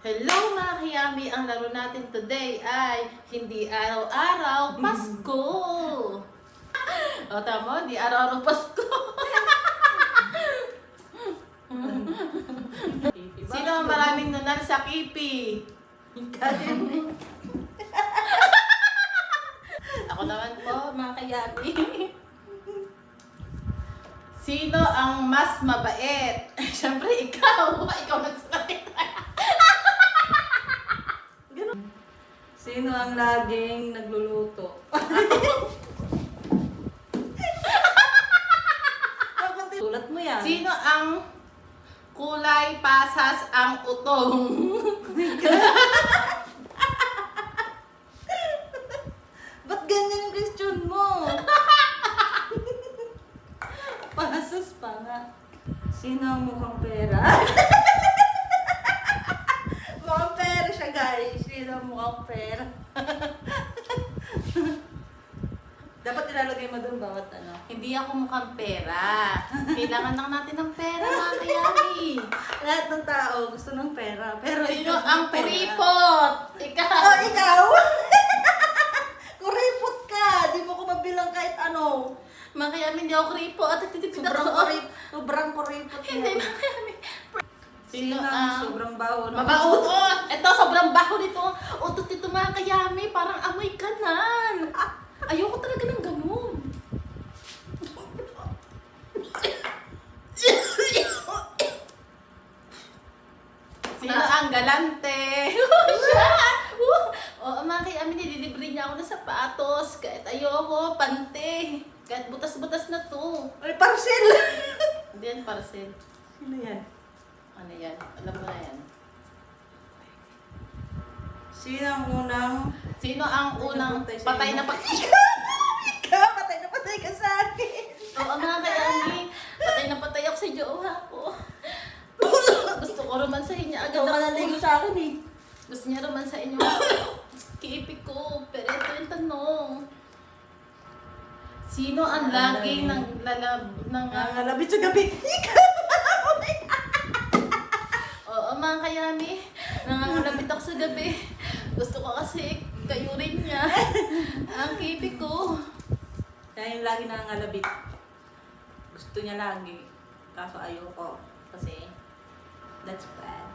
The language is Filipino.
Hello mga kayami! Ang laro natin today ay hindi araw-araw Pasko! O tama, hindi araw-araw Pasko! Sino ang maraming nunal sa kipi? Ako naman po mga kayami. Sino ang mas mabait? Siyempre ikaw! Ikaw nagsasalita. Sino ang laging nagluluto? Sulat mo yan. Sino ang kulay pasas ang utong? Ba't ganyan yung question mo? Pasas pa nga. Sino ang mukhang pera? Mukhang pera siya, guys. Sino ang mukhang pera? Dapat ilalagay mo doon bawat ano. Hindi ako mukhang pera. Kailangan lang natin ng pera, mga kayami. Lahat ng tao gusto ng pera. Pero Sino ikaw ang pera. kuripot? Ikaw. Oh, ikaw? Kuripot ka! Di mo ko mabilang kahit ano. Mga kayami, hindi ako kuripot. At titipid ako. Sobrang kuripot. Hindi, mga kayami. Sino ang sobrang baho? Mabautot! Ito, sobrang baho nito. Utot nito, mga kayami. Parang amoy kanan. Ayoko talaga ng ganun. Sino ang galante? Siya! Oo, mga kayami, nililibre niya ako ng sapatos. Kahit ayoko, pante. Kahit butas-butas na to. Ay, parcel! Hindi yan parcel. Sino yan? Ano yan? Alam mo na yan. Sino ang unang... Sino ang unang patay na patay? Ikaw, patay ka sa akin. Oo, mga kayami. Patay na patay ako sa jowa ko. Gusto ko romansahin niya agad Ikaw ka ako. naligo sa akin eh. Gusto niya romansahin yung kiipik ko. Pero ito yung tanong. Sino ang laging Nangalabit sa gabi. Oo, mga kayami. Nangangalapit ako sa gabi. Gusto ko kasi kayurin niya. Ang kiipik ko. Kaya yung lagi nangangalabit. Gusto niya lagi. Kaso ayoko. Kasi, That's bad.